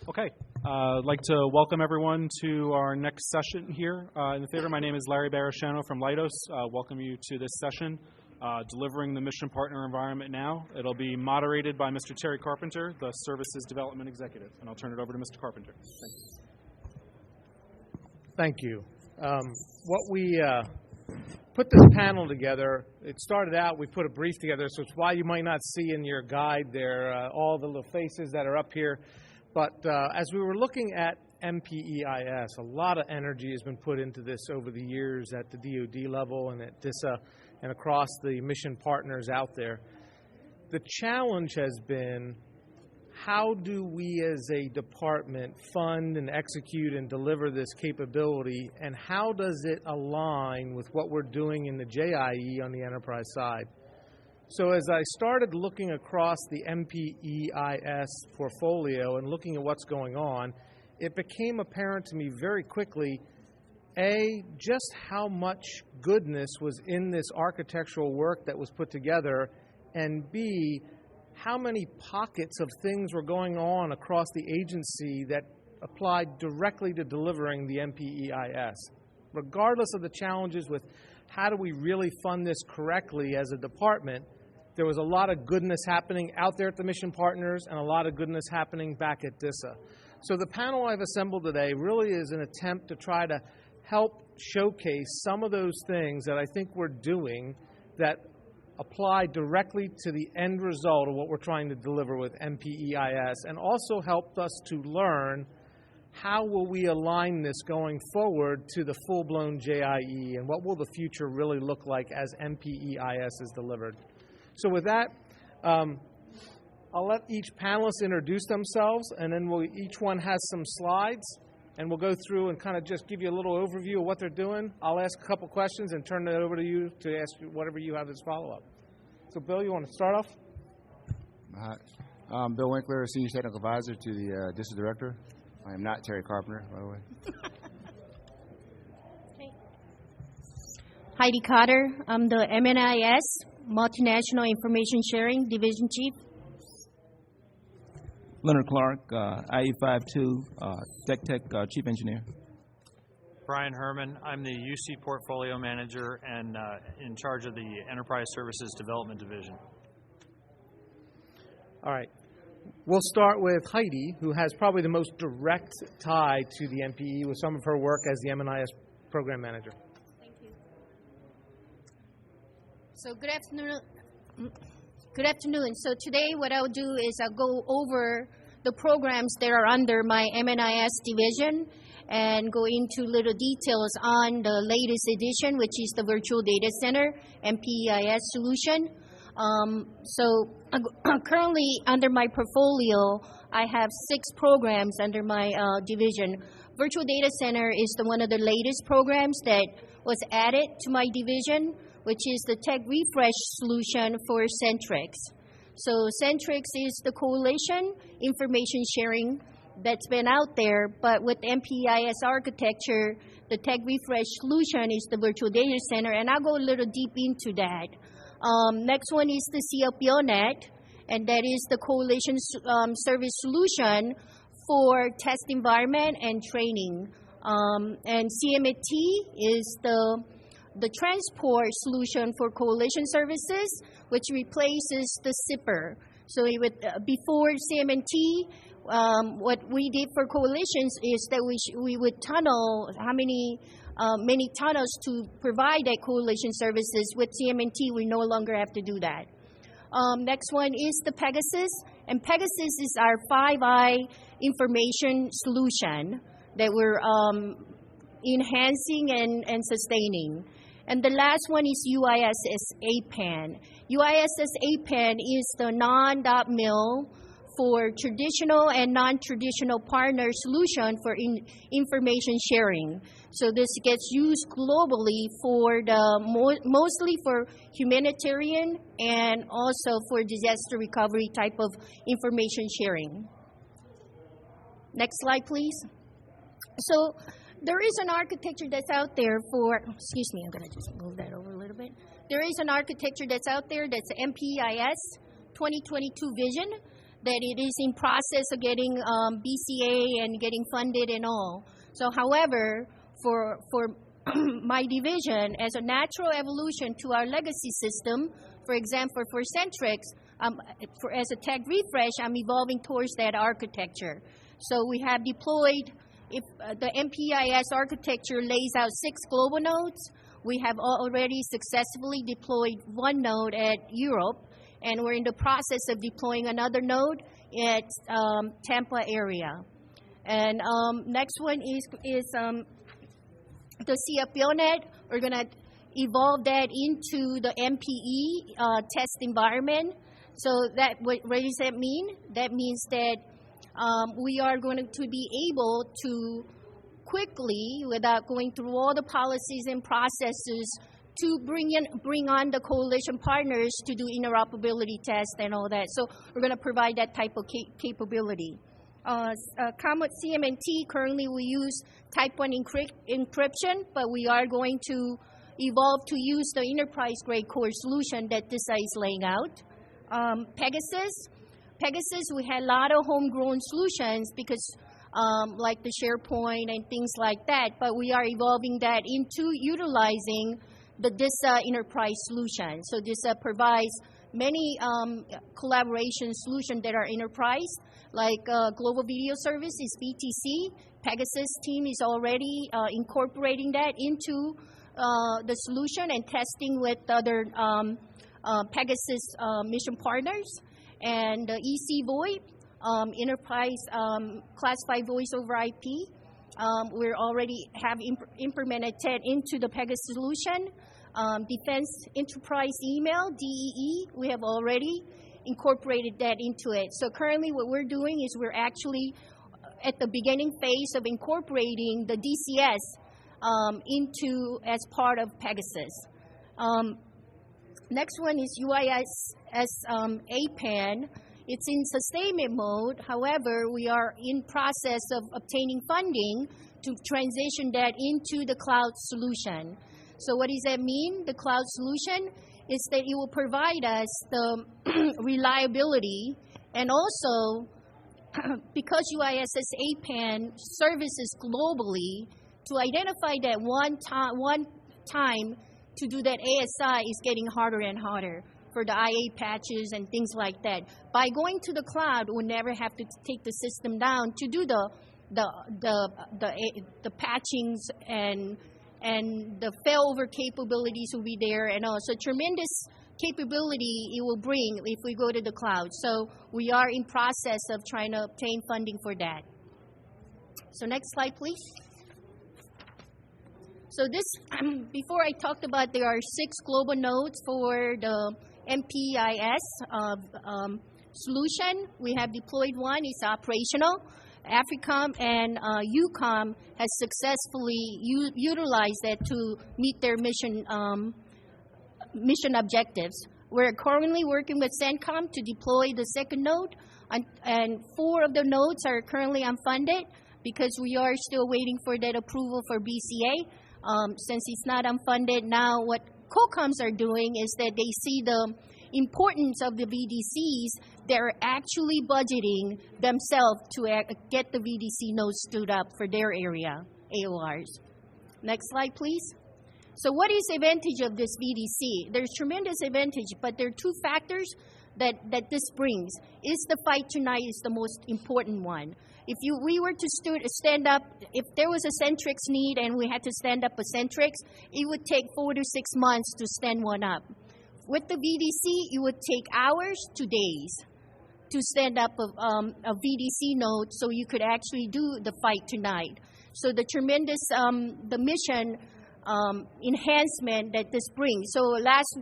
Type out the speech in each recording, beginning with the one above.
Okay, I'd like to welcome everyone to our next session here in the theater. My name is Larry Barashano from Leidos. Welcome you to this session, Delivering the Mission Partner Environment Now. It'll be moderated by Mr. Terry Carpenter, the Services Development Executive, and I'll turn it over to Mr. Carpenter. Thank you. What we put this panel together, it started out, we put a brief together, so it's why you might not see in your guide there all the little faces that are up here. But as we were looking at MPEIS, a lot of energy has been put into this over the years at the DoD level and at DISA and across the mission partners out there. The challenge has been, how do we as a department fund and execute and deliver this capability, and how does it align with what we're doing in the JIE on the enterprise side? So as I started looking across the MPEIS portfolio and looking at what's going on, it became apparent to me very quickly, A, just how much goodness was in this architectural work that was put together, and B, how many pockets of things were going on across the agency that applied directly to delivering the MPEIS. Regardless of the challenges with how do we really fund this correctly as a department, there was a lot of goodness happening out there at the mission partners and a lot of goodness happening back at DISA. So the panel I've assembled today really is an attempt to try to help showcase some of those things that I think we're doing that apply directly to the end result of what we're trying to deliver with MPEIS, and also helped us to learn how will we align this going forward to the full-blown JIE, and what will the future really look like as MPEIS is delivered. So with that, I'll let each panelist introduce themselves, and then each one has some slides, and we'll go through and kind of just give you a little overview of what they're doing. I'll ask a couple questions and turn it over to you to ask you whatever you have as follow-up. So, Bill, you want to start off? Hi. I'm Bill Winkler, Senior Technical Advisor to the DISA Director. I am not Terry Carpenter, by the way. Okay. Heidi Cotter. I'm the MNIS, Multinational Information Sharing Division Chief. Lenart Clark, IE52, DeckTech Chief Engineer. Brian Herman. I'm the UC Portfolio Manager and in charge of the Enterprise Services Development Division. All right. We'll start with Heidi, who has probably the most direct tie to the MPE with some of her work as the MNIS Program Manager. Thank you. So good afternoon. Good afternoon. So today what I'll do is I'll go over the programs that are under my MNIS division and go into little details on the latest edition, which is the Virtual Data Center MPEIS solution. So currently under my portfolio, I have 6 programs under my division. Virtual Data Center is one of the latest programs that was added to my division, which is the Tech Refresh solution for Centrix. So Centrix is the coalition information sharing that's been out there, but with MPEIS architecture, the Tech Refresh solution is the Virtual Data Center, and I'll go a little deep into that. Next one is the CLPONet, and that is the coalition service solution for test environment and training. And CMT is the transport solution for coalition services, which replaces the SIPR. So before CMT, what we did for coalitions is that we would tunnel many tunnels to provide that coalition services. With CMT, we no longer have to do that. Next one is the Pegasus, and Pegasus is our 5i information solution that we're enhancing and sustaining. And the last one is UISS APAN. UISS APAN is the non-.mil for traditional and non-traditional partner solution for information sharing. So this gets used globally for mostly for humanitarian and also for disaster recovery type of information sharing. Next slide, please. So there is an architecture that's out there for, excuse me, I'm going to just move that over a little bit. There is an architecture that's out there that's MPEIS 2022 vision. that it is in process of getting BCA and getting funded and all. So however, for my division, as a natural evolution to our legacy system, for example, for Centrix, as a tech refresh, I'm evolving towards that architecture. So we have deployed, if the MPIS architecture lays out 6 global nodes, we have already successfully deployed 1 node at Europe, and we're in the process of deploying another node at Tampa area. And next one is the CFBionet. We're going to evolve that into the MPE test environment. So what does that mean? That means that we are going to be able to quickly, without going through all the policies and processes, to bring on the coalition partners to do interoperability tests and all that. So we're going to provide that type of capability. Common CMNT, currently we use type 1 encryption, but we are going to evolve to use the enterprise-grade core solution that DISA is laying out. Pegasus, we had a lot of homegrown solutions because like the SharePoint and things like that, but we are evolving that into utilizing the DISA enterprise solution. So DISA provides many collaboration solutions that are enterprise, like Global Video Service is BTC. Pegasus team is already incorporating that into the solution and testing with other Pegasus mission partners. And EC VoIP, enterprise classified voice over IP, we already have implemented that into the Pegasus solution. Defense Enterprise Email, DEE, we have already incorporated that into it. So currently what we're doing is we're actually at the beginning phase of incorporating the DCS into as part of Pegasus. Next one is UIS APAN. It's in sustainment mode. However, we are in process of obtaining funding to transition that into the cloud solution. So what does that mean? The cloud solution is that it will provide us the reliability, and also because UISS APAN services globally, to identify that one time to do that ASI is getting harder and harder for the IA patches and things like that. By going to the cloud, we'll never have to take the system down to do the patchings, and the failover capabilities will be there, and also tremendous capability it will bring if we go to the cloud. So we are in process of trying to obtain funding for that. So next slide, please. So this, before I talked about, there are 6 global nodes for the MPIS solution. We have deployed 1, it's operational. AFRICOM and EUCOM has successfully utilized that to meet their mission objectives. We're currently working with CENTCOM to deploy the 2nd node, and 4 of the nodes are currently unfunded because we are still waiting for that approval for BCA. Since it's not unfunded, now what COCOMs are doing is that they see the importance of the VDCs. They're actually budgeting themselves to get the VDC nodes stood up for their area, AORs. Next slide, please. So what is the advantage of this VDC? There's tremendous advantage, but there are 2 factors that this brings. Is the fight tonight is the most important one. If we were to stand up, if there was a Centrix need and we had to stand up a Centrix, it would take 4 to 6 months to stand one up. With the VDC, it would take hours to days to stand up a VDC node so you could actually do the fight tonight. So the tremendous, the mission enhancement that this brings. So last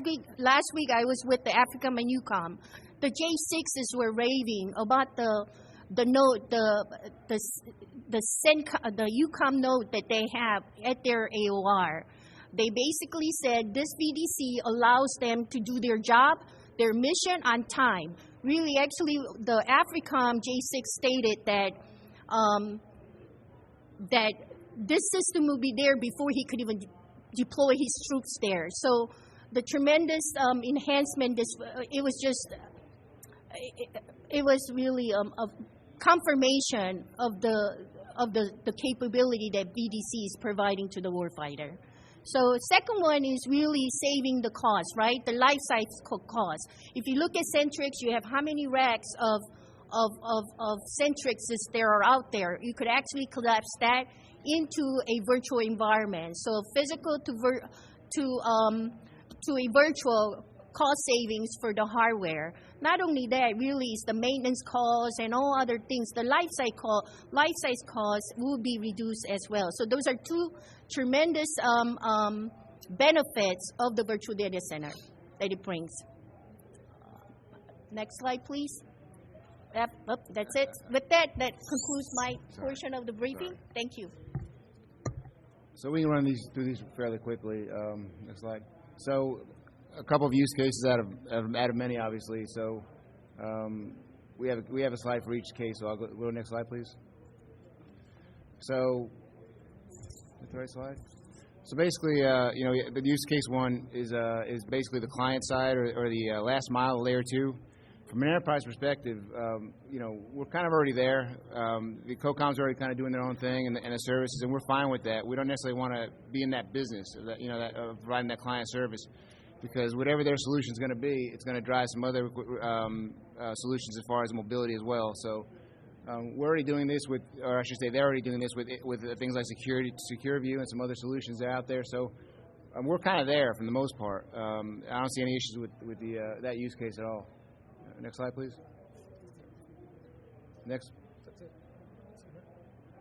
week I was with the AFRICOM and EUCOM. The J6s were raving about the node, the EUCOM node that they have at their AOR. They basically said this VDC allows them to do their job, their mission on time. Really, actually, the AFRICOM J6 stated that that this system will be there before he could even deploy his troops there. So the tremendous enhancement, it was just it was really a confirmation of the capability that VDC is providing to the warfighter. So second one is really saving the cost, right? The life cycle cost. If you look at Centrix, you have how many racks of Centrixes there are out there. You could actually collapse that into a virtual environment. So physical to a virtual cost savings for the hardware. Not only that, really is the maintenance costs and all other things. The life size costs will be reduced as well. So those are two tremendous benefits of the virtual data center that it brings. Next slide, please. Yep, that's it. With that concludes my portion of the briefing. Thank you. So we can run through these fairly quickly. Next slide. So a couple of use cases out of many, obviously. So we have a slide for each case. So I'll go to the next slide, please. So that's the right slide. So basically, the use case one is basically the client side or the last mile, layer 2. From an enterprise perspective, we're kind of already there. The COCOM's already kind of doing their own thing and the services, and we're fine with that. We don't necessarily want to be in that business, providing that client service, because whatever their solution is going to be, it's going to drive some other solutions as far as mobility as well. So we're already doing this or I should say, they're already doing this with things like SecureView and some other solutions that are out there. So we're kind of there for the most part. I don't see any issues with that use case at all. Next slide, please. Next. That's it.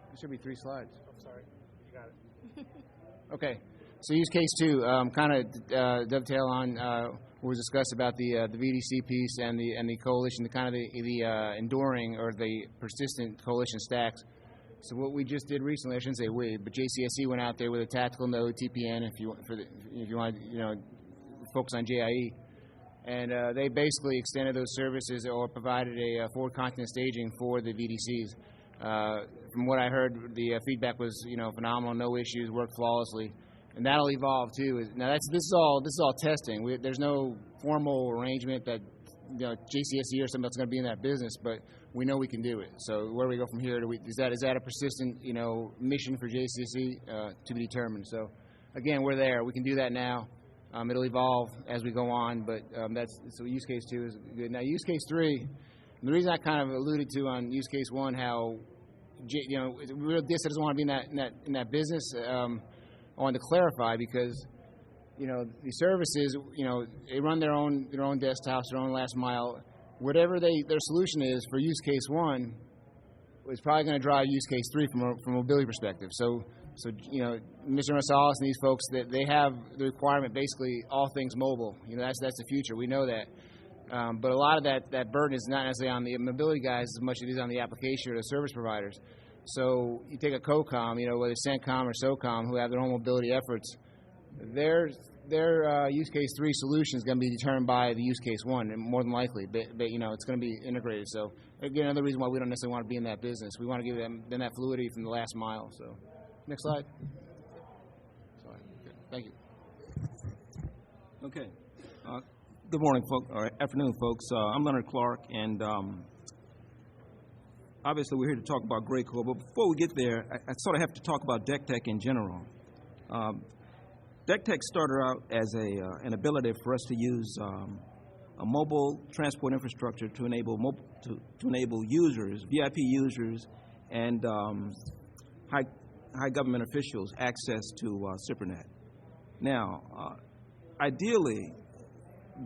There should be 3 slides. I'm sorry. You got it. Okay. So use case 2, kind of dovetail on what was discussed about the VDC piece and the coalition, the enduring or the persistent coalition stacks. So what we just did recently, I shouldn't say we, but JCSC went out there with a tactical node TPN, if you want, focus on JIE. And they basically extended those services or provided a forward continent staging for the VDCs. From what I heard, the feedback was phenomenal, no issues, worked flawlessly, and that'll evolve too. Now this is all testing. There's no formal arrangement that JCSC or something that's going to be in that business, but we know we can do it. So where do we go from here? Is that a persistent mission for JCSC to be determined? So again, we're there. We can do that now. It'll evolve as we go on, but so use case 2 is good. Now use case 3, the reason I kind of alluded to on use case 1 how real DISA doesn't want to be in that business. I wanted to clarify because the services they run their own desktops, their own last mile, whatever their solution is for use case 1 is probably going to drive use case 3 from a mobility perspective. So Mr. Rosales and these folks, that they have the requirement basically all things mobile. That's the future. We know that. But a lot of that burden is not necessarily on the mobility guys as much as it is on the application or the service providers. So you take a COCOM, whether CENTCOM or SOCOM, who have their own mobility efforts, their use case 3 solution is going to be determined by the use case 1, and more than likely. But it's going to be integrated. So again, another reason why we don't necessarily want to be in that business. We want to give them that fluidity from the last mile. So. Next slide. Sorry. Okay. Thank you. Okay. Good morning, folks, or afternoon, folks. I'm Lenart Clark, and obviously we're here to talk about Graco. But before we get there, I sort of have to talk about DeckTech in general. DeckTech started out as an ability for us to use a mobile transport infrastructure to enable users, VIP users, and high government officials access to SIPRNet. Now, ideally,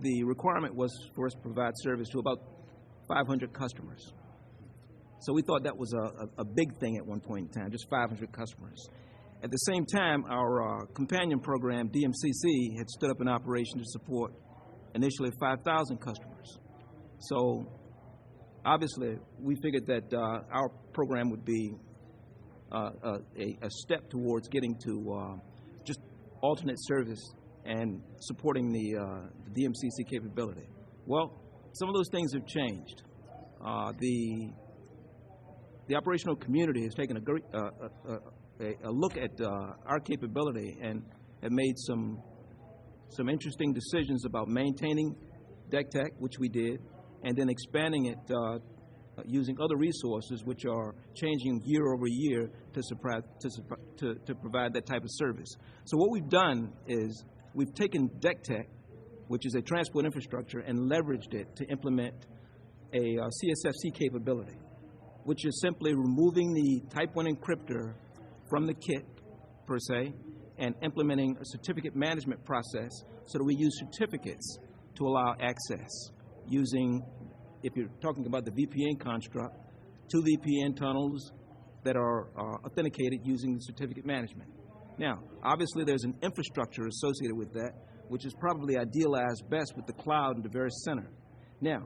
the requirement was for us to provide service to about 500 customers. So we thought that was a big thing at one point in time, just 500 customers. At the same time, our companion program, DMCC, had stood up an operation to support initially 5,000 customers. So obviously, we figured that our program would be a step towards getting to just alternate service and supporting the DMCC capability. Well, some of those things have changed. The operational community has taken a look at our capability and have made some interesting decisions about maintaining DeckTech, which we did, and then expanding it using other resources which are changing year over year to provide that type of service. So what we've done is we've taken DeckTech, which is a transport infrastructure, and leveraged it to implement a CSfC capability, which is simply removing the Type 1 encryptor from the kit, per se, and implementing a certificate management process so that we use certificates to allow access using, if you're talking about the VPN construct, 2 VPN tunnels that are authenticated using the certificate management. Now, obviously there's an infrastructure associated with that, which is probably idealized best with the cloud and the very center. Now,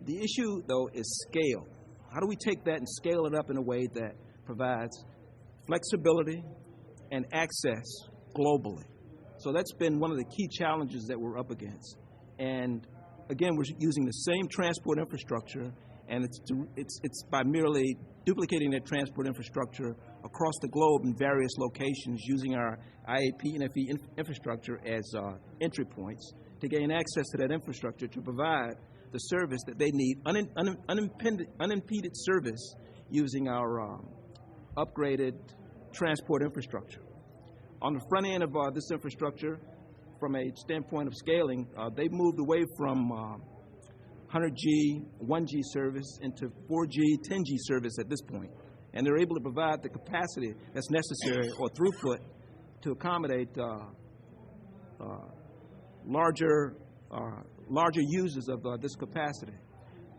the issue, though, is scale. How do we take that and scale it up in a way that provides flexibility and access globally? So that's been one of the key challenges that we're up against. And again, we're using the same transport infrastructure, and it's by merely duplicating that transport infrastructure across the globe in various locations using our IAP NFE infrastructure as entry points to gain access to that infrastructure to provide the service that they need, unimpeded service using our upgraded transport infrastructure. On the front end of this infrastructure, from a standpoint of scaling, they've moved away from 100G, 1G service into 4G, 10G service at this point. And they're able to provide the capacity that's necessary or throughput to accommodate larger users of this capacity.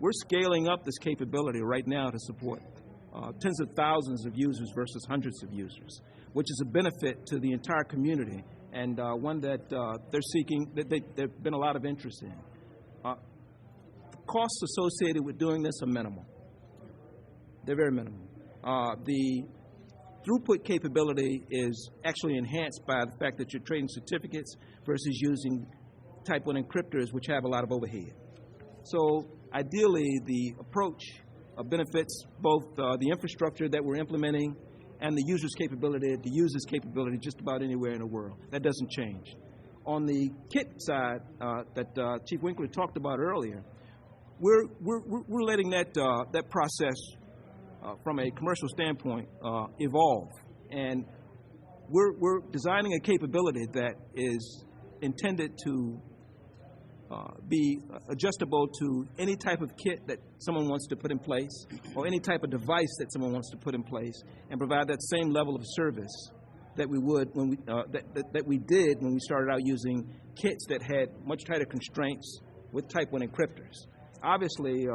We're scaling up this capability right now to support tens of thousands of users versus hundreds of users, which is a benefit to the entire community and one that they're seeking, that there's been a lot of interest in. The costs associated with doing this are minimal. They're very minimal. The throughput capability is actually enhanced by the fact that you're trading certificates versus using Type 1 encryptors, which have a lot of overhead. So ideally, the approach benefits both the infrastructure that we're implementing and the user's capability to use this capability just about anywhere in the world. That doesn't change. On the kit side that Chief Winkler talked about earlier, we're letting that process from a commercial standpoint evolve, and we're designing a capability that is intended to be adjustable to any type of kit that someone wants to put in place or any type of device that someone wants to put in place, and provide that same level of service that we would when we that we did when we started out using kits that had much tighter constraints with Type 1 encryptors. Obviously,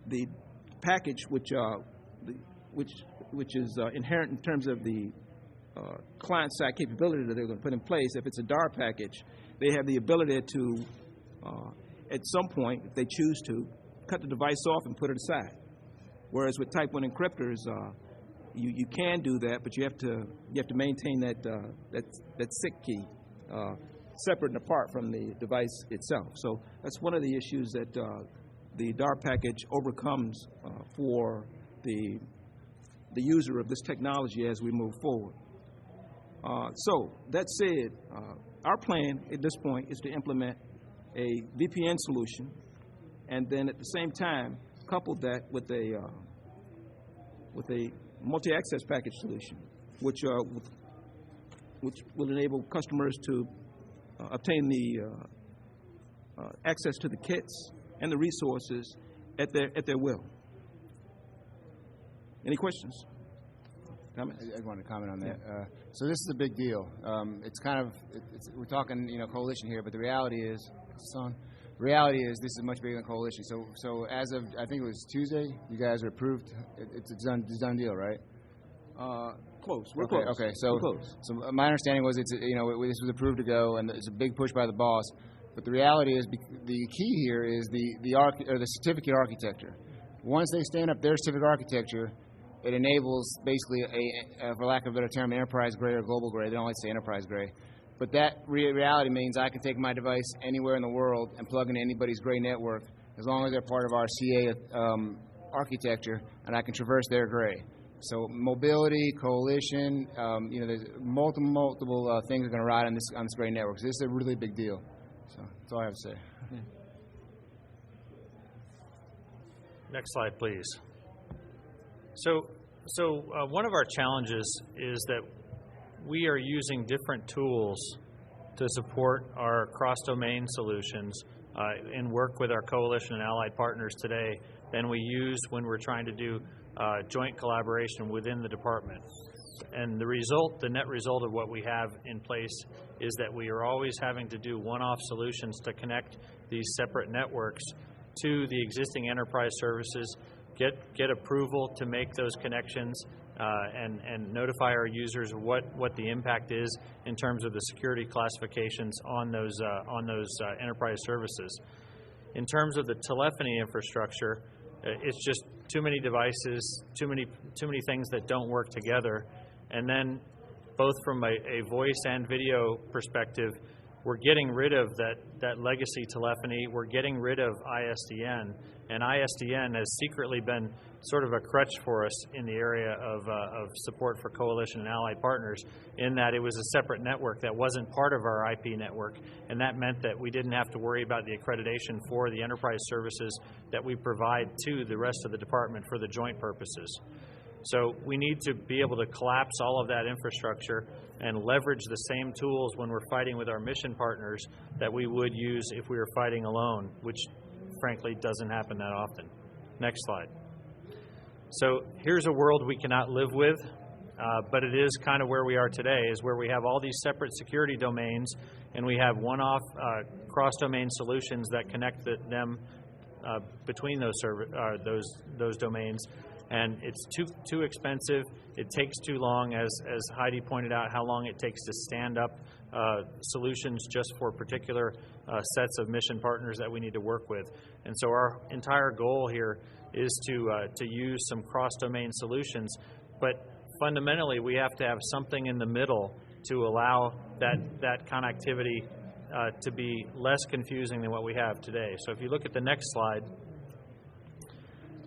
the package which is inherent in terms of the client-side capability that they're going to put in place, if it's a DAR package, they have the ability to, at some point, if they choose to, cut the device off and put it aside. Whereas with Type 1 encryptors, you can do that, but you have to maintain that SIC key separate and apart from the device itself. So that's one of the issues that the DAR package overcomes for the user of this technology as we move forward. So that said, our plan at this point is to implement a VPN solution, and then at the same time couple that with a multi-access package solution, which will enable customers to obtain the access to the kits and the resources at their will. Any questions? Comments? I want to comment on that. Yeah. So this is a big deal. We're talking, coalition here, but the reality is, this is much bigger than coalition. So as of, I think it was Tuesday, you guys are approved. It's a done deal, right? Close. We're okay, close. Okay. So, we're close. So my understanding was this was approved to go, and it's a big push by the boss. But the reality is, the key here is the certificate architecture. Once they stand up their certificate architecture, it enables basically for lack of a better term, enterprise grade or global grade. They don't like to say enterprise grade. But that reality means I can take my device anywhere in the world and plug into anybody's gray network as long as they're part of our CA architecture, and I can traverse their gray. So mobility, coalition, there's multiple things are going to ride on this gray network. So this is a really big deal. So that's all I have to say. Next slide, please. So one of our challenges is that we are using different tools to support our cross-domain solutions and work with our coalition and allied partners today than we use when we're trying to do joint collaboration within the department. And the net result of what we have in place is that we are always having to do one-off solutions to connect these separate networks to the existing enterprise services, get approval to make those connections, and notify our users what the impact is in terms of the security classifications on those enterprise services. In terms of the telephony infrastructure, it's just too many devices, too many things that don't work together. And then, both from a voice and video perspective, we're getting rid of that legacy telephony. We're getting rid of ISDN, and ISDN has secretly been sort of a crutch for us in the area of support for coalition and allied partners, in that it was a separate network that wasn't part of our IP network, and that meant that we didn't have to worry about the accreditation for the enterprise services that we provide to the rest of the department for the joint purposes. So we need to be able to collapse all of that infrastructure and leverage the same tools when we're fighting with our mission partners that we would use if we were fighting alone, which frankly doesn't happen that often. Next slide. So here's a world we cannot live with, but it is kind of where we are today, is where we have all these separate security domains and we have one-off cross-domain solutions that connect them between those domains. And it's too expensive. It takes too long, as Heidi pointed out, how long it takes to stand up solutions just for particular sets of mission partners that we need to work with. And so our entire goal here is to use some cross-domain solutions, but fundamentally we have to have something in the middle to allow that connectivity to be less confusing than what we have today. So if you look at the next slide,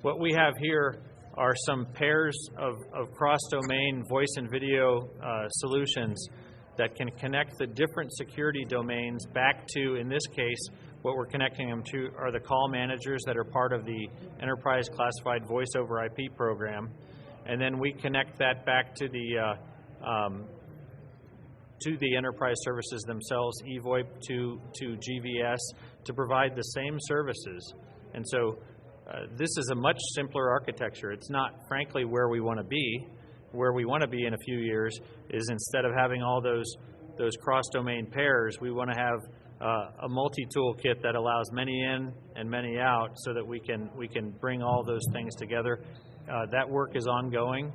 what we have here are some pairs of cross-domain voice and video solutions that can connect the different security domains back to, in this case, what we're connecting them to are the call managers that are part of the Enterprise Classified Voice over IP program. And then we connect that back to the enterprise services themselves, eVoIP to GVS, to provide the same services. And so this is a much simpler architecture. It's not, frankly, where we want to be. Where we want to be in a few years is, instead of having all those cross-domain pairs, we want to have a multi-tool kit that allows many in and many out, so that we can bring all those things together. That work is ongoing,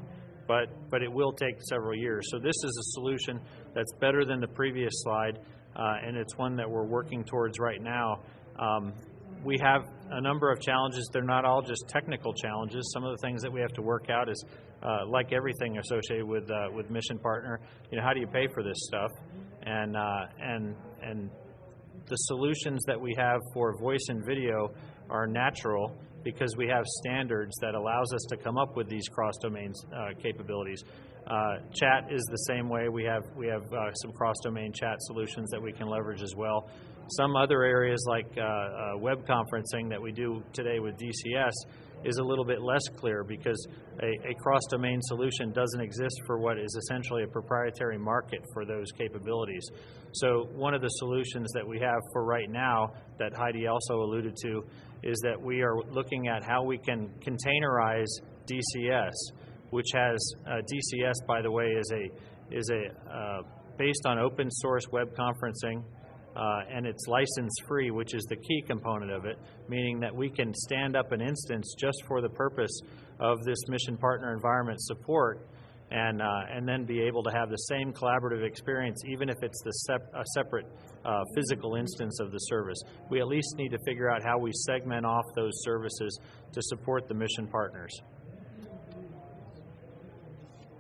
but it will take several years. So this is a solution that's better than the previous slide, and it's one that we're working towards right now. We have a number of challenges. They're not all just technical challenges. Some of the things that we have to work out is, like everything associated with mission partner, how do you pay for this stuff? And the solutions that we have for voice and video are natural because we have standards that allows us to come up with these cross-domain capabilities. Chat is the same way. We have some cross-domain chat solutions that we can leverage as well. Some other areas like web conferencing that we do today with DCS is a little bit less clear, because a cross-domain solution doesn't exist for what is essentially a proprietary market for those capabilities. So one of the solutions that we have for right now that Heidi also alluded to is that we are looking at how we can containerize DCS, which has DCS, by the way, is based on open source web conferencing. And it's license-free, which is the key component of it, meaning that we can stand up an instance just for the purpose of this mission partner environment support, and then be able to have the same collaborative experience, even if it's a separate physical instance of the service. We at least need to figure out how we segment off those services to support the mission partners.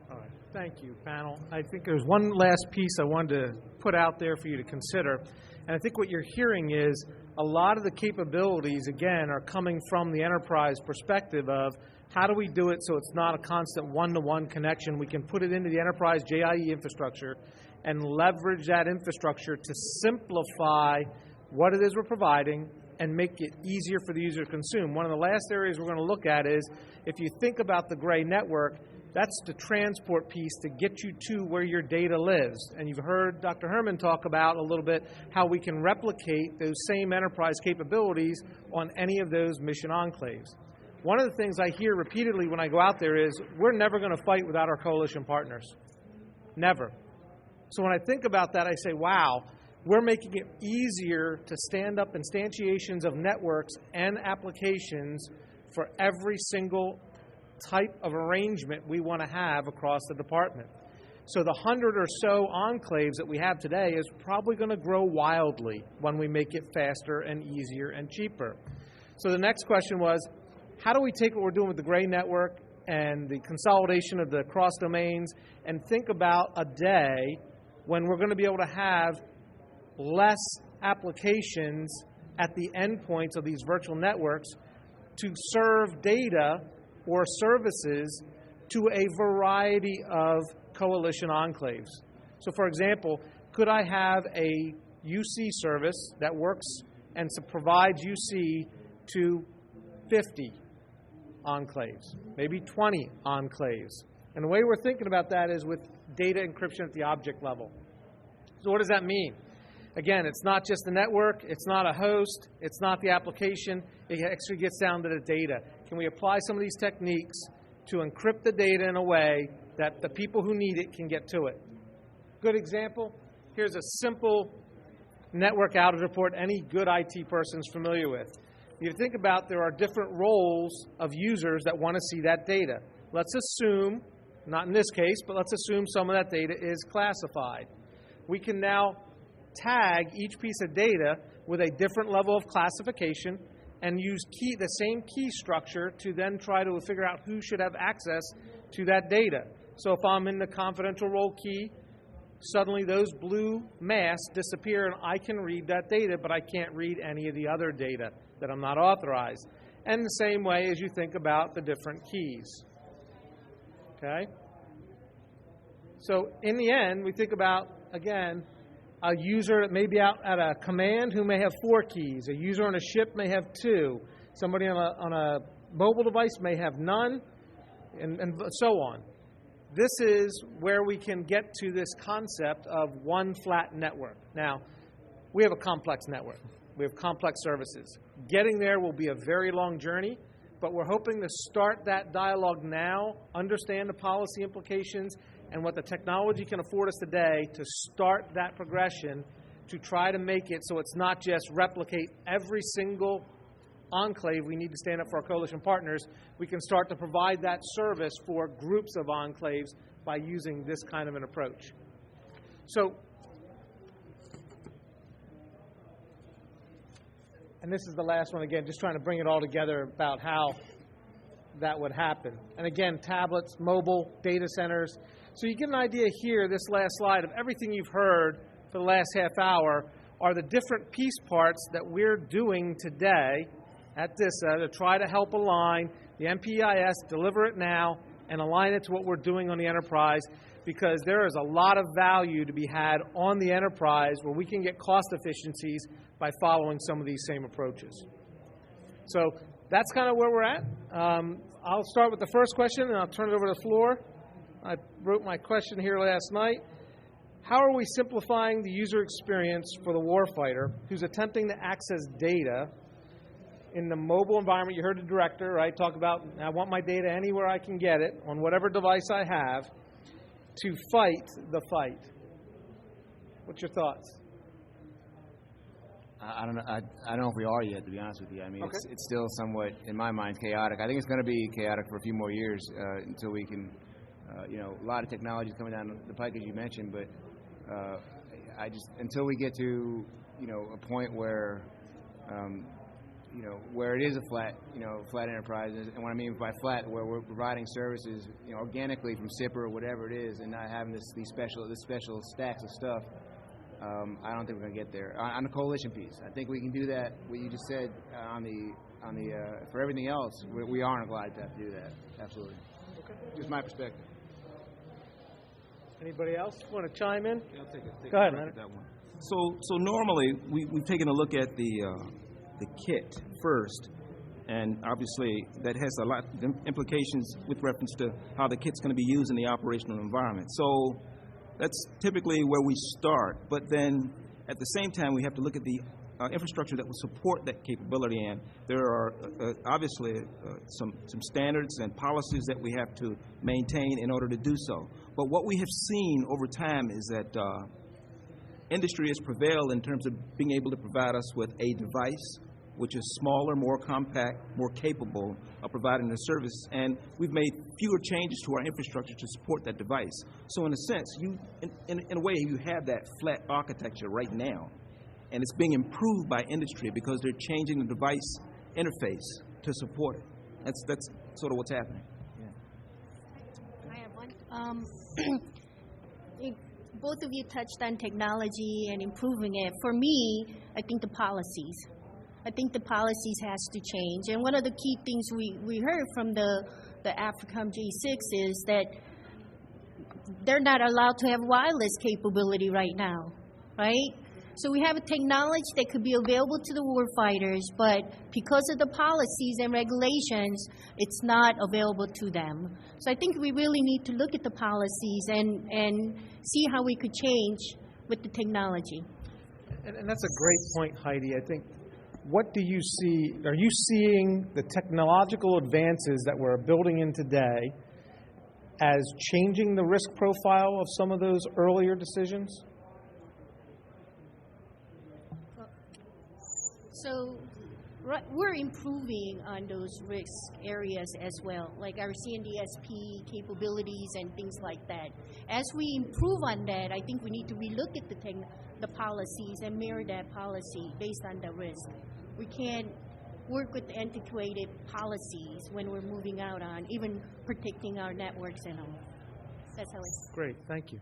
All right. Thank you, panel. I think there's one last piece I wanted to put out there for you to consider. And I think what you're hearing is a lot of the capabilities, again, are coming from the enterprise perspective of how do we do it so it's not a constant one-to-one connection. We can put it into the enterprise JIE infrastructure and leverage that infrastructure to simplify what it is we're providing and make it easier for the user to consume. One of the last areas we're going to look at is, if you think about the gray network, that's the transport piece to get you to where your data lives. And you've heard Dr. Herman talk about a little bit how we can replicate those same enterprise capabilities on any of those mission enclaves. One of the things I hear repeatedly when I go out there is, we're never going to fight without our coalition partners. Never. So when I think about that, I say, wow, we're making it easier to stand up instantiations of networks and applications for every single type of arrangement we want to have across the department. So the 100 or so enclaves that we have today is probably going to grow wildly when we make it faster and easier and cheaper. So the next question was, how do we take what we're doing with the gray network and the consolidation of the cross domains and think about a day when we're going to be able to have less applications at the endpoints of these virtual networks to serve data or services to a variety of coalition enclaves. So for example, could I have a UC service that works and provides UC to 50 enclaves, maybe 20 enclaves? And the way we're thinking about that is with data encryption at the object level. So what does that mean? Again, it's not just the network, it's not a host, it's not the application, it actually gets down to the data. Can we apply some of these techniques to encrypt the data in a way that the people who need it can get to it? Good example, here's a simple network outage report any good IT person is familiar with. You think about, there are different roles of users that want to see that data. Let's assume, not in this case, but let's assume some of that data is classified. We can now tag each piece of data with a different level of classification and use the same key structure to then try to figure out who should have access to that data. So if I'm in the confidential role key, suddenly those blue masks disappear and I can read that data, but I can't read any of the other data that I'm not authorized. And the same way as you think about the different keys. Okay? So in the end, we think about, again, a user that may be out at a command who may have 4 keys. A user on a ship may have 2. Somebody on a mobile device may have none, and so on. This is where we can get to this concept of one flat network. Now, we have a complex network. We have complex services. Getting there will be a very long journey, but we're hoping to start that dialogue now, understand the policy implications, and what the technology can afford us today to start that progression to try to make it so it's not just replicate every single enclave we need to stand up for our coalition partners. We can start to provide that service for groups of enclaves by using this kind of an approach. So, and this is the last one again, just trying to bring it all together about how that would happen. And again, tablets, mobile, data centers. So you get an idea here, this last slide, of everything you've heard for the last half hour are the different piece parts that we're doing today at DISA to try to help align the MPEIS, deliver it now, and align it to what we're doing on the enterprise, because there is a lot of value to be had on the enterprise where we can get cost efficiencies by following some of these same approaches. So that's kind of where we're at. I'll start with the first question, and I'll turn it over to the floor. I wrote my question here last night. How are we simplifying the user experience for the warfighter who's attempting to access data in the mobile environment? You heard the director, right, talk about, I want my data anywhere I can get it, on whatever device I have, to fight the fight. What's your thoughts? I don't know. I don't know if we are yet, to be honest with you. I mean, okay. It's still somewhat, in my mind, chaotic. I think it's going to be chaotic for a few more years until we can, a lot of technology is coming down the pike, as you mentioned, but until we get to, a point where, where it is a flat enterprise, and what I mean by flat, where we're providing services, organically from SIPR or whatever it is, and not having this special stacks of stuff. I don't think we're going to get there. On the coalition piece, I think we can do that. What you just said for everything else, we are on a glide path to do that. Absolutely. Okay. Just my perspective. Anybody else want to chime in? Yeah, I'll take Go ahead, a Lenart. that one. So normally we've taken a look at the kit first, and obviously that has a lot of implications with reference to how the kit's going to be used in the operational environment. So that's typically where we start, but then at the same time we have to look at the infrastructure that will support that capability, and there are obviously some standards and policies that we have to maintain in order to do so. But what we have seen over time is that industry has prevailed in terms of being able to provide us with a device which is smaller, more compact, more capable of providing the service, and we've made fewer changes to our infrastructure to support that device. So in a sense, in a way, you have that flat architecture right now, and it's being improved by industry because they're changing the device interface to support it. That's sort of what's happening. I have one. Both of you touched on technology and improving it. For me, I think the policies. I think the policies has to change. And one of the key things we heard from the AFCEA J6 is that they're not allowed to have wireless capability right now, right? So we have a technology that could be available to the warfighters, but because of the policies and regulations, it's not available to them. So I think we really need to look at the policies and see how we could change with the technology. And that's a great point, Heidi. I think, what do you see? Are you seeing the technological advances that we're building in today as changing the risk profile of some of those earlier decisions? So we're improving on those risk areas as well, like our CNDSP capabilities and things like that. As we improve on that, I think we need to relook at the policies and mirror that policy based on the risk. We can't work with antiquated policies when we're moving out on even protecting our networks and all. That's how it's. Great, thank you.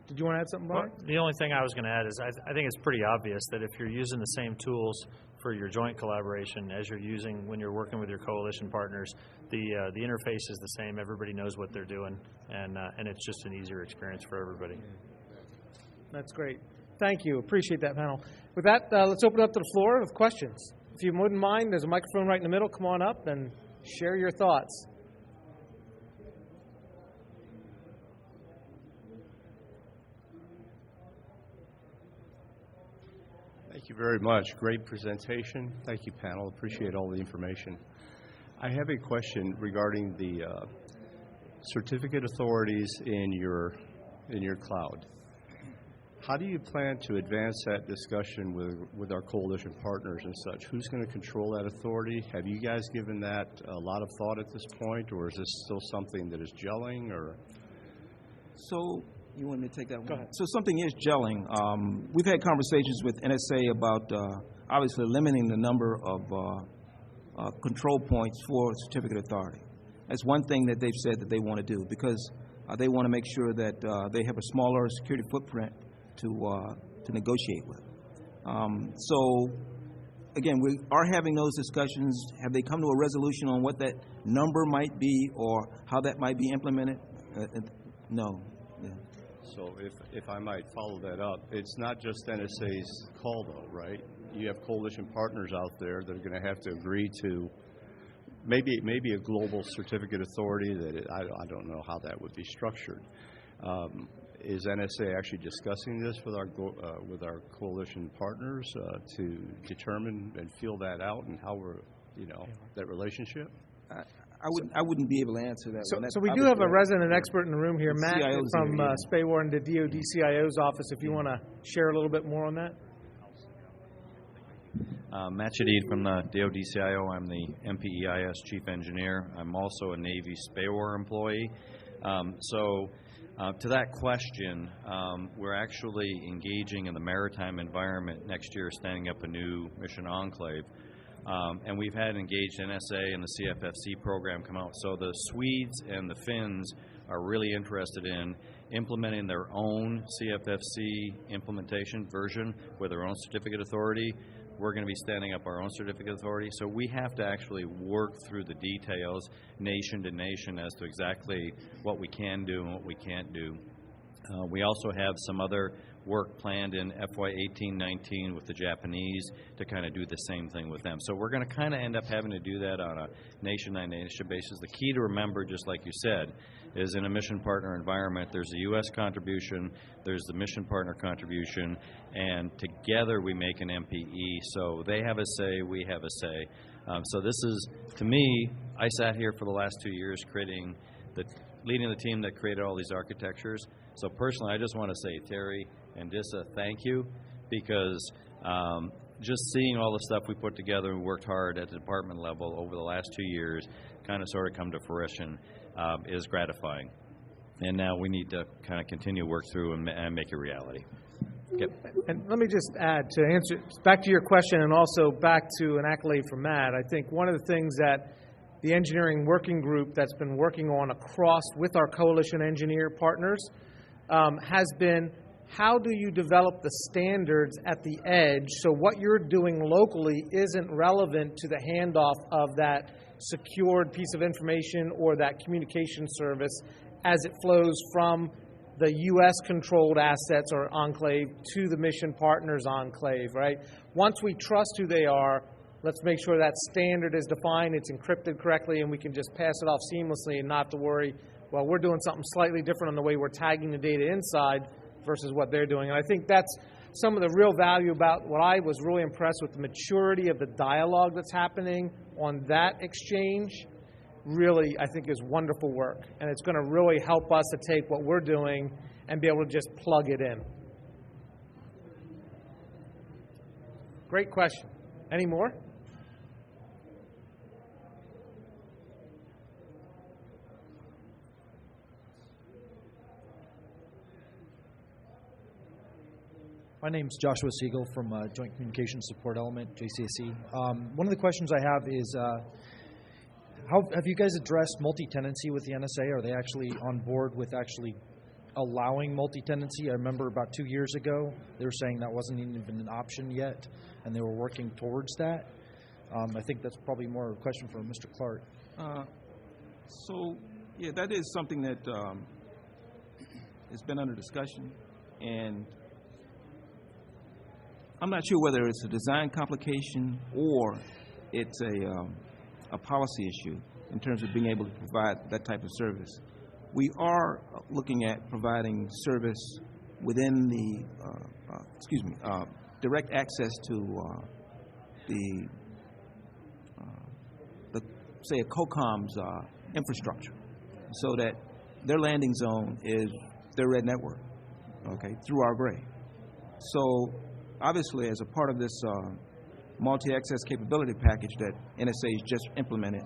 Did you want to add something, Brian? Well, the only thing I was going to add is I think it's pretty obvious that if you're using the same tools for your joint collaboration as you're using when you're working with your coalition partners, the interface is the same. Everybody knows what they're doing, and it's just an easier experience for everybody. That's great. Thank you. Appreciate that, panel. With that, let's open it up to the floor with questions. If you wouldn't mind, there's a microphone right in the middle. Come on up and share your thoughts. Thank you very much. Great presentation. Thank you, panel. Appreciate all the information. I have a question regarding the certificate authorities in your cloud. How do you plan to advance that discussion with our coalition partners and such? Who's going to control that authority? Have you guys given that a lot of thought at this point, or is this still something that is gelling? Or So you want me to take that one? Go ahead. So something is gelling. We've had conversations with NSA about obviously limiting the number of control points for certificate authority. That's one thing that they've said that they want to do because they want to make sure that they have a smaller security footprint to negotiate with. So again, we are having those discussions. Have they come to a resolution on what that number might be or how that might be implemented? No. Yeah. So if I might follow that up, it's not just NSA's call, though, right? You have coalition partners out there that are going to have to agree to maybe a global certificate authority that I don't know how that would be structured. Is NSA actually discussing this with our coalition partners to determine and feel that out and how we're, that relationship? I wouldn't be able to answer that one. So we do have a resident expert in the room here, Matt from SPAWAR and the DoD CIO's office, if you want to share a little bit more on that. Matt Shadid from the DoD CIO. I'm the MPEIS Chief Engineer. I'm also a Navy SPAWAR employee. To that question, we're actually engaging in the maritime environment next year, standing up a new mission enclave. And we've had engaged NSA and the CSfC program come out. So the Swedes and the Finns are really interested in implementing their own CSfC implementation version with their own certificate authority. We're going to be standing up our own certificate authority. So we have to actually work through the details nation to nation as to exactly what we can do and what we can't do. We also have some other work planned in FY 18-19 with the Japanese to kind of do the same thing with them. So we're going to kind of end up having to do that on a nation-by-nation basis. The key to remember, just like you said, is in a mission partner environment, there's a U.S. contribution, there's the mission partner contribution, and together we make an MPE. So they have a say, we have a say. So this is, to me, I sat here for the last 2 years leading the team that created all these architectures. So personally, I just want to say, Terry and DISA, thank you, because just seeing all the stuff we put together and worked hard at the department level over the last 2 years kind of sort of come to fruition is gratifying. And now we need to kind of continue to work through and make it reality. Yep. And let me just add to answer back to your question and also back to an accolade from Matt. I think one of the things that the engineering working group that's been working on across with our coalition engineer partners has been, how do you develop the standards at the edge so what you're doing locally isn't relevant to the handoff of that secured piece of information or that communication service as it flows from the U.S.-controlled assets or enclave to the mission partners enclave, right? Once we trust who they are, let's make sure that standard is defined, it's encrypted correctly, and we can just pass it off seamlessly and not have to worry, well, we're doing something slightly different on the way we're tagging the data inside versus what they're doing. And I think that's some of the real value about what I was really impressed with, the maturity of the dialogue that's happening on that exchange. Really, I think is wonderful work. And it's going to really help us to take what we're doing and be able to just plug it in. Great question. Any more? My name's Joshua Siegel from Joint Communications Support Element, JCSC. One of the questions I have is, how have you guys addressed multi-tenancy with the NSA? Are they actually on board with actually allowing multi-tenancy? I remember about 2 years ago, they were saying that wasn't even an option yet, and they were working towards that. I think that's probably more a question for Mr. Clark. So, yeah, that is something that has been under discussion, and I'm not sure whether it's a design complication or it's a policy issue in terms of being able to provide that type of service. We are looking at providing service within the, direct access to say, a COCOM's infrastructure, so that their landing zone is their red network, okay, through our gray. So obviously, as a part of this multi-access capability package that NSA has just implemented,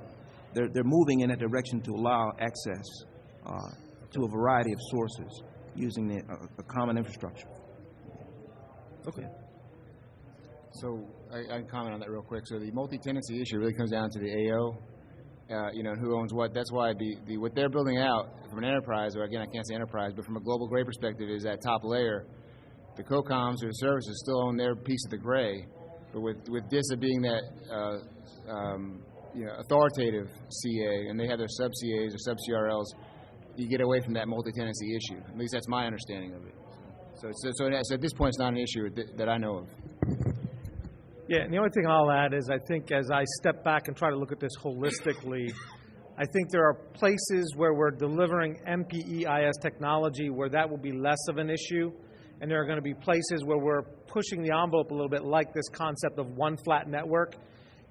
they're moving in that direction to allow access to a variety of sources using a common infrastructure. Okay. So I can comment on that real quick. So the multi-tenancy issue really comes down to the AO, who owns what. That's why what they're building out from an enterprise, or again, I can't say enterprise, but from a global gray perspective, is that top layer. The COCOMs or the services still own their piece of the gray, but with DISA being that authoritative CA, and they have their sub-CAs or sub-CRLs, you get away from that multi-tenancy issue. At least that's my understanding of it. So at this point, it's not an issue that I know of. Yeah, and the only thing I'll add is I think as I step back and try to look at this holistically, I think there are places where we're delivering MPEIS technology where that will be less of an issue. And there are going to be places where we're pushing the envelope a little bit, like this concept of one flat network.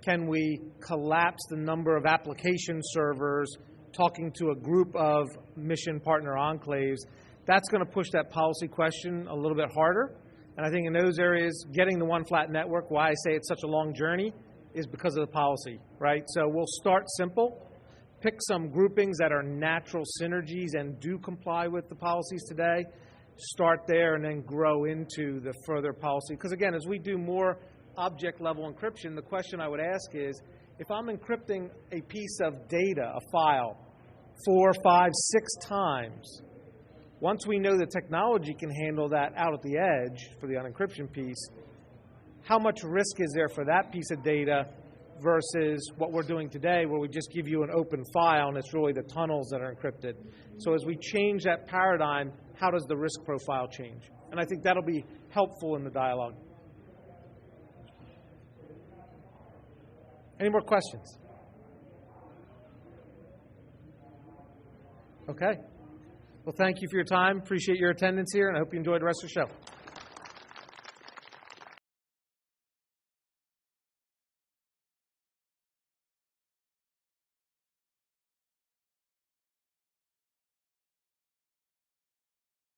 Can we collapse the number of application servers talking to a group of mission partner enclaves? That's going to push that policy question a little bit harder. And I think in those areas, getting the one flat network, why I say it's such a long journey, is because of the policy, right? So we'll start simple, pick some groupings that are natural synergies and do comply with the policies today, start there and then grow into the further policy. Because again, as we do more object level encryption, the question I would ask is, if I'm encrypting a piece of data, a file, 4, 5, 6 times, once we know the technology can handle that out at the edge for the unencryption piece, how much risk is there for that piece of data versus what we're doing today where we just give you an open file and it's really the tunnels that are encrypted? So as we change that paradigm, how does the risk profile change? And I think that'll be helpful in the dialogue. Any more questions? Okay. Well, thank you for your time. Appreciate your attendance here, and I hope you enjoyed the rest of the show.